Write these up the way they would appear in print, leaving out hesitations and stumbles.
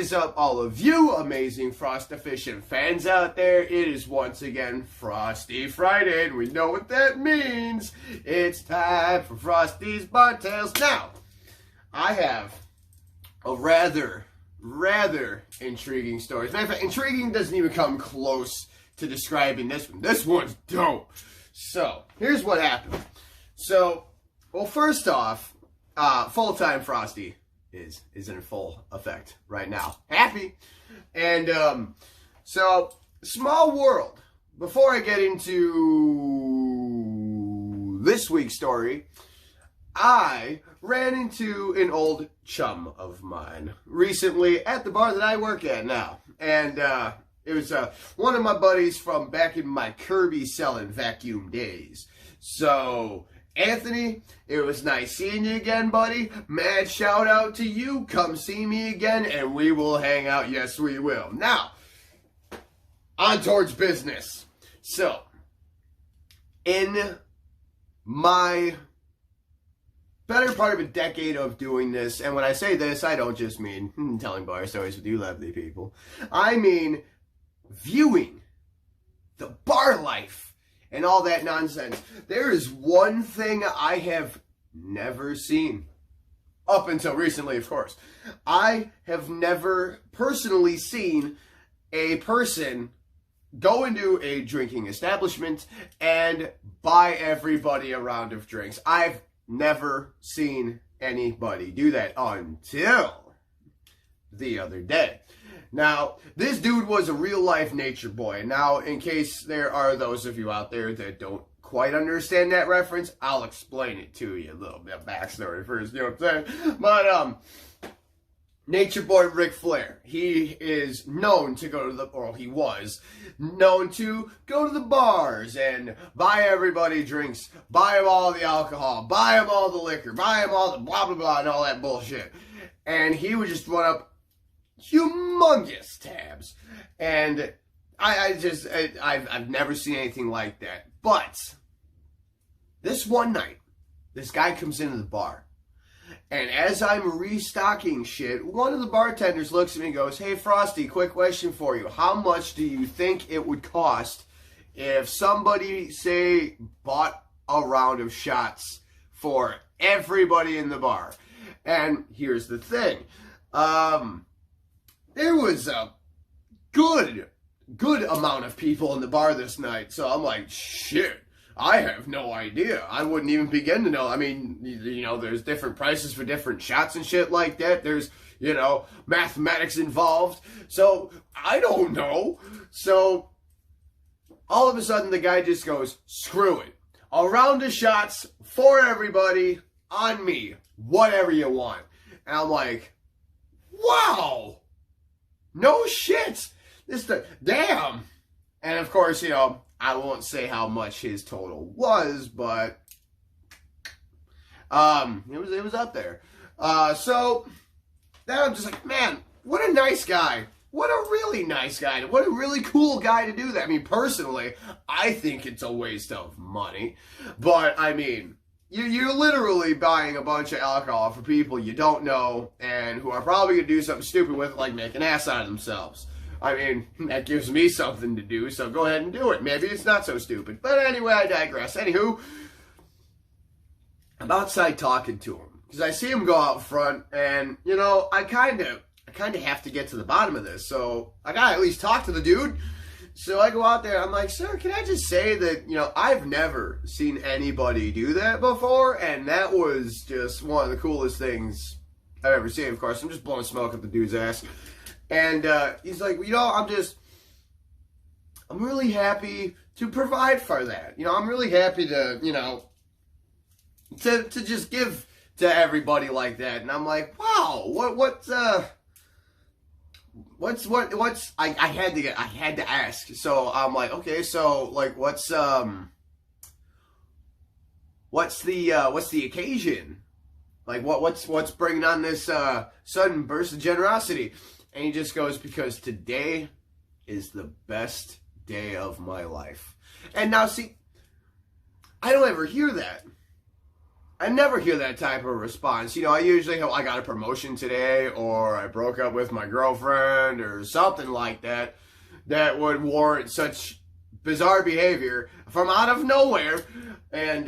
is up, all of you amazing Frost-efficient fans out there? It is once again Frosty Friday, and we know what that means. It's time for Frosty's Bar Tales. Now, I have a rather intriguing story. As a matter of fact, intriguing doesn't even come close to describing this one. This one's dope. So, here's what happened. So, well, first off, full-time Frosty is in full effect right now. Happy. And, so, small world. Before I get into this week's story, I ran into an old chum of mine recently at the bar that I work at now. And, it was, one of my buddies from back in my Kirby selling vacuum days. So, Anthony, it was nice seeing you again, buddy. Mad shout out to you. Come see me again and we will hang out. Yes, we will. Now, on towards business. So, in my better part of a decade of doing this, and when I say this, I don't just mean telling bar stories with you lovely people. I mean viewing the bar life and all that nonsense. There is one thing I have never seen. Up until recently, of course. I have never personally seen a person go into a drinking establishment and buy everybody a round of drinks. I've never seen anybody do that until the other day. Now, this dude was a real-life nature boy. Now, in case there are those of you out there that don't quite understand that reference, I'll explain it to you. A little bit of backstory first, you know what I'm saying? But, Nature Boy Ric Flair, he is known to go to the, or he was known to go to the bars and buy everybody drinks, buy them all the alcohol, buy them all the liquor, buy them all the blah, blah, blah, and all that bullshit. And he would just run up humongous tabs. And I've never seen anything like that. But this one night, this guy comes into the bar. And as I'm restocking shit, one of the bartenders looks at me and goes, "Hey, Frosty, quick question for you. How much do you think it would cost if somebody, say, bought a round of shots for everybody in the bar?" And here's the thing. There was a good amount of people in the bar this night. So I'm like, shit. I have no idea. I wouldn't even begin to know. I mean, you know, there's different prices for different shots and shit like that. There's, you know, mathematics involved. So, I don't know. So, all of a sudden, the guy just goes, screw it. A round of shots for everybody, on me. Whatever you want. And I'm like, wow. No shit. Damn. And of course, you know, I won't say how much his total was, but it was up there. So then I'm just like, man, what a nice guy. What a really nice guy. What a really cool guy to do that. I mean, personally, I think it's a waste of money. But, I mean, you're literally buying a bunch of alcohol for people you don't know and who are probably going to do something stupid with it, like make an ass out of themselves. I mean, that gives me something to do, so go ahead and do it. Maybe it's not so stupid. But anyway, I digress. Anywho, I'm outside talking to him, because I see him go out front, and, you know, I kind of have to get to the bottom of this, so I gotta at least talk to the dude. So I go out there, I'm like, sir, can I just say that, you know, I've never seen anybody do that before, and that was just one of the coolest things I've ever seen. Of course, I'm just blowing smoke up the dude's ass. And he's like, well, you know, I'm really happy to provide for that. You know, I'm really happy to, you know, to just give to everybody like that. And I'm like, wow, I had to ask. So I'm like, okay, so like, what's the occasion? Like, what's bringing on this sudden burst of generosity? And he just goes, because today is the best day of my life. And now, see, I don't ever hear that. I never hear that type of response. You know, I usually I got a promotion today, or I broke up with my girlfriend, or something like that, that would warrant such bizarre behavior from out of nowhere. And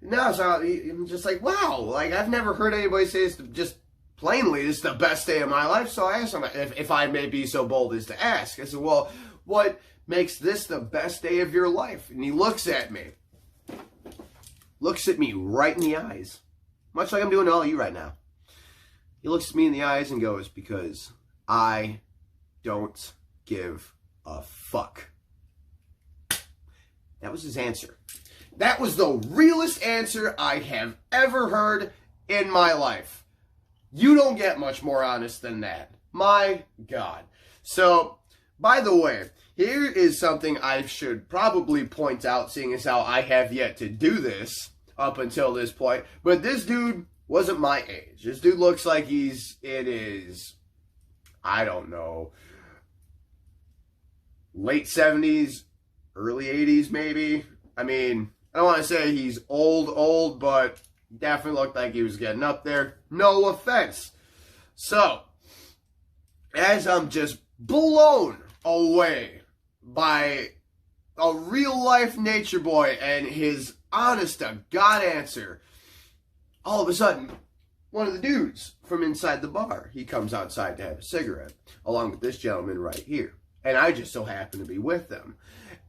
no, so I'm just like, wow, like I've never heard anybody say it's just plainly, this is the best day of my life. So I asked him if I may be so bold as to ask. I said, well, what makes this the best day of your life? And he looks at me right in the eyes, much like I'm doing to all of you right now. He looks at me in the eyes and goes, because I don't give a fuck. That was his answer. That was the realest answer I have ever heard in my life. You don't get much more honest than that. My God. So, by the way, here is something I should probably point out, seeing as how I have yet to do this up until this point. But this dude wasn't my age. This dude looks like he's in his, I don't know, late 70s, early 80s maybe. I mean, I don't want to say he's old, but definitely looked like he was getting up there. No offense. So, as I'm just blown away by a real-life nature boy and his honest-to-God answer, all of a sudden, one of the dudes from inside the bar, he comes outside to have a cigarette, along with this gentleman right here. And I just so happen to be with them.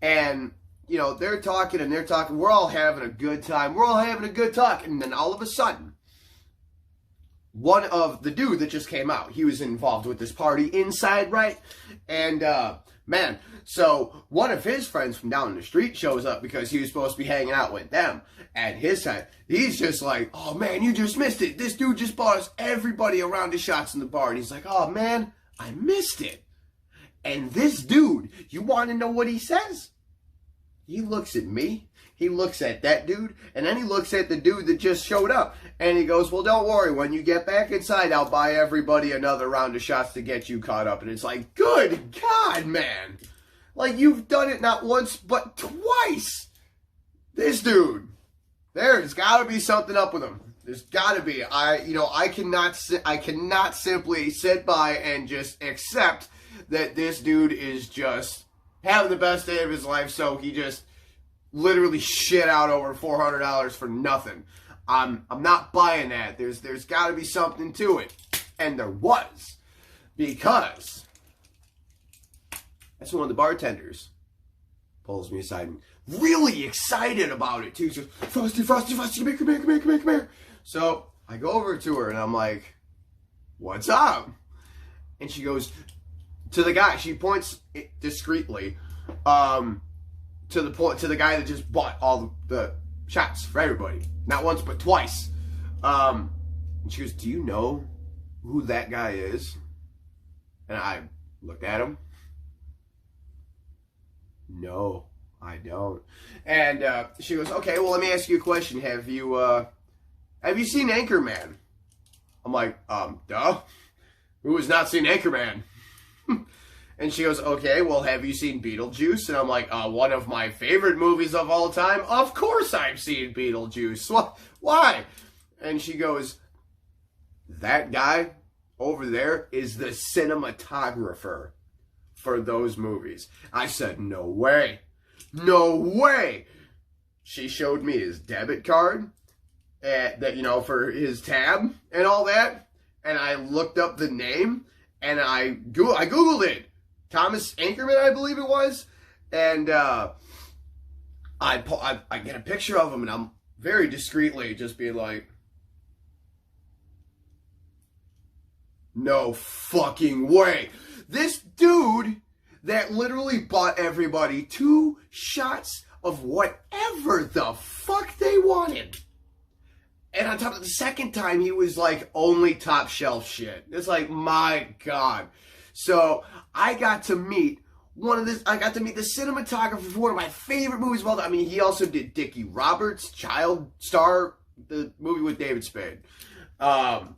And, you know, they're talking and they're talking. We're all having a good time. We're all having a good talk. And then all of a sudden, one of the dude that just came out, he was involved with this party inside, right? And, man, so one of his friends from down the street shows up because he was supposed to be hanging out with them. And his side, he's just like, oh, man, you just missed it. This dude just bought us everybody a round of shots in the bar. And he's like, oh, man, I missed it. And this dude, you want to know what he says? He looks at me, he looks at that dude, and then he looks at the dude that just showed up. And he goes, well, don't worry, when you get back inside, I'll buy everybody another round of shots to get you caught up. And it's like, good God, man. Like, you've done it not once, but twice. This dude, there's got to be something up with him. There's got to be. I cannot simply sit by and just accept that this dude is just having the best day of his life, so he just literally shit out over $400 for nothing. I'm not buying that. There's got to be something to it, and there was, because that's one of the bartenders pulls me aside and really excited about it too. She goes, Frosty, come here. So I go over to her and I'm like, what's up? And she goes to the guy. She points discreetly to the guy that just bought all the shots for everybody, not once but twice. And she goes, do you know who that guy is? And I looked at him. No, I don't. And she goes, okay, well, let me ask you a question. Have you seen Anchorman? I'm like, duh. Who has not seen Anchorman? And she goes, okay, well, have you seen Beetlejuice? And I'm like, one of my favorite movies of all time. Of course I've seen Beetlejuice. Why? And she goes, that guy over there is the cinematographer for those movies. I said, no way. No way. She showed me his debit card for his tab and all that. And I looked up the name and I Googled it. Thomas Anchorman, I believe it was. And I get a picture of him and I'm very discreetly just being like, no fucking way. This dude that literally bought everybody 2 shots of whatever the fuck they wanted. And on top of the second time, he was like only top shelf shit. It's like, my God. So I got to meet the cinematographer for one of my favorite movies of all time. I mean, he also did Dickie Roberts, Child Star, the movie with David Spade. Love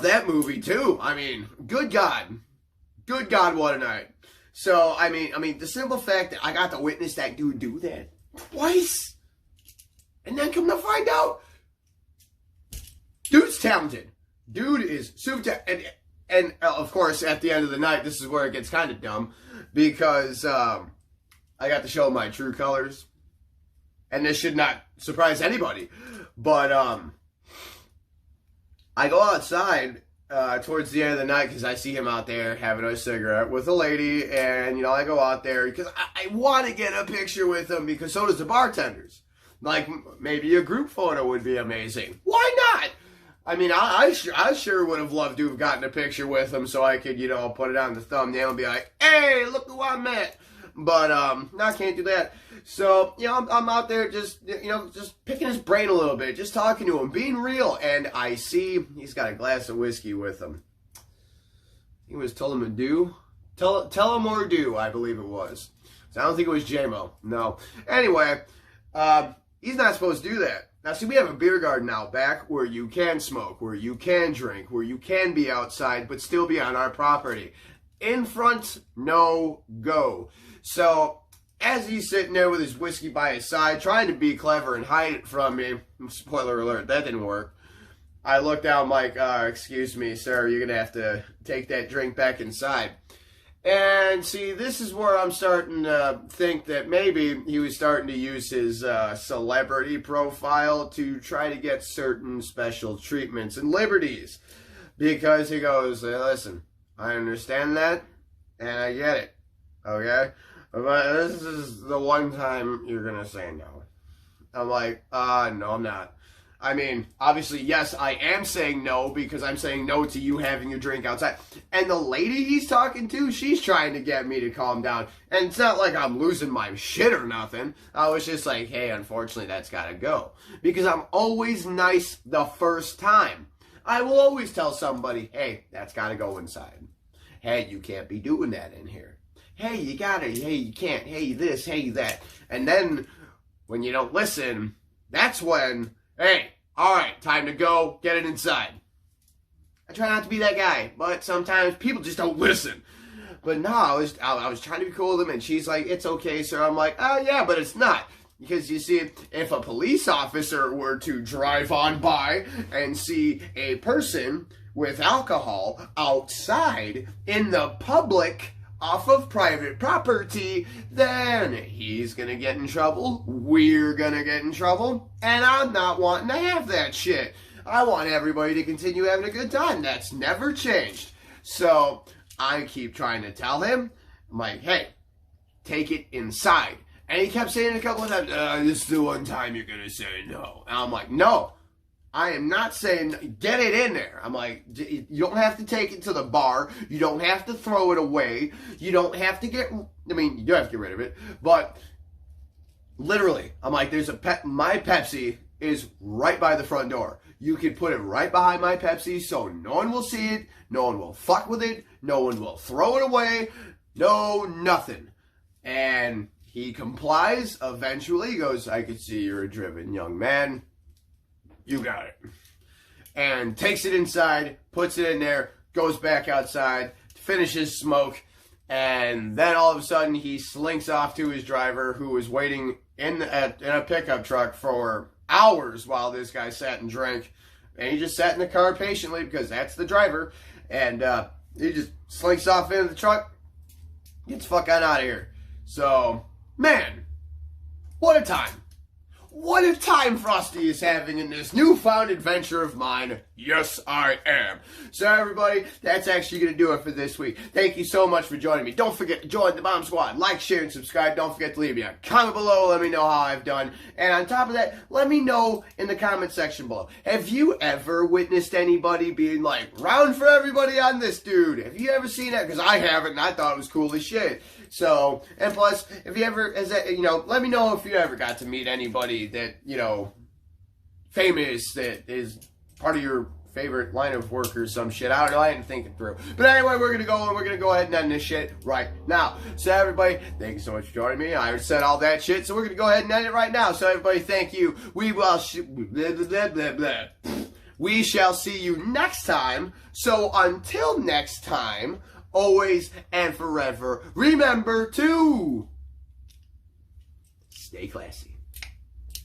that movie too. I mean, good God, what a night. So I mean, the simple fact that I got to witness that dude do that twice, and then come to find out, dude's talented. Dude is super talented. And of course, at the end of the night, this is where it gets kind of dumb. Because I got to show my true colors. And this should not surprise anybody. But I go outside towards the end of the night because I see him out there having a cigarette with a lady. And, you know, I go out there because I want to get a picture with him because so does the bartenders. Like, maybe a group photo would be amazing. Why not? I mean, I sure would have loved to have gotten a picture with him so I could, you know, put it on the thumbnail and be like, hey, look who I met. But, no, I can't do that. So, you know, I'm out there just, you know, just picking his brain a little bit, just talking to him, being real. And I see he's got a glass of whiskey with him. He was told him to do. Tell him or do, I believe it was. So I don't think it was J-Mo. No. Anyway, he's not supposed to do that. Now, see, we have a beer garden out back where you can smoke, where you can drink, where you can be outside, but still be on our property. In front, no go. So, as he's sitting there with his whiskey by his side, trying to be clever and hide it from me, spoiler alert, that didn't work. I looked down like, excuse me, sir, you're going to have to take that drink back inside. And see, this is where I'm starting to think that maybe he was starting to use his celebrity profile to try to get certain special treatments and liberties. Because he goes, hey, listen, I understand that, and I get it, okay? But this is the one time you're going to say no. I'm like, no, I'm not. I mean, obviously, yes, I am saying no because I'm saying no to you having your drink outside. And the lady he's talking to, she's trying to get me to calm down. And it's not like I'm losing my shit or nothing. I was just like, hey, unfortunately, that's got to go. Because I'm always nice the first time. I will always tell somebody, hey, that's got to go inside. Hey, you can't be doing that in here. Hey, you got to. Hey, you can't. Hey, this. Hey, that. And then when you don't listen, that's when... hey, all right, time to go, get it inside. I try not to be that guy, but sometimes people just don't listen. But no, I was trying to be cool with him, and she's like, it's okay, sir. I'm like, oh, yeah, but it's not. Because, you see, if a police officer were to drive on by and see a person with alcohol outside in the public off of private property, then he's gonna get in trouble, we're gonna get in trouble, and I'm not wanting to have that shit. I want everybody to continue having a good time. That's never changed. So I keep trying to tell him, I'm like, hey, take it inside. And he kept saying it a couple of times, this is the one time you're gonna say no. And I'm like, no. I am not saying get it in there. I'm like, you don't have to take it to the bar. You don't have to throw it away. You don't have to I mean, you do have to get rid of it. But literally, I'm like, my Pepsi is right by the front door. You can put it right behind my Pepsi so no one will see it. No one will fuck with it. No one will throw it away. No, nothing. And he complies. Eventually, he goes, I can see you're a driven young man. You got it. And takes it inside, puts it in there, goes back outside, finishes smoke, and then all of a sudden he slinks off to his driver who was waiting in a pickup truck for hours while this guy sat and drank. And he just sat in the car patiently because that's the driver. And he just slinks off into the truck, gets the fuck on out of here. So, man, what a time. What a time Frosty is having in this newfound adventure of mine. Yes, I am. So, everybody, that's actually going to do it for this week. Thank you so much for joining me. Don't forget to join the Bomb Squad. Like, share, and subscribe. Don't forget to leave me a comment below. Let me know how I've done. And on top of that, let me know in the comment section below. Have you ever witnessed anybody being like, round for everybody on this dude? Have you ever seen that? Because I haven't, and I thought it was cool as shit. So, and plus, if you ever, let me know if you ever got to meet anybody that, famous, that is part of your favorite line of work or some shit. I don't know, I didn't think it through. But anyway, we're going to go ahead and end this shit right now. So everybody, thank you so much for joining me. I said all that shit, so we're going to go ahead and end it right now. So everybody, thank you. We shall see you next time. So until next time, always and forever, remember to stay classy.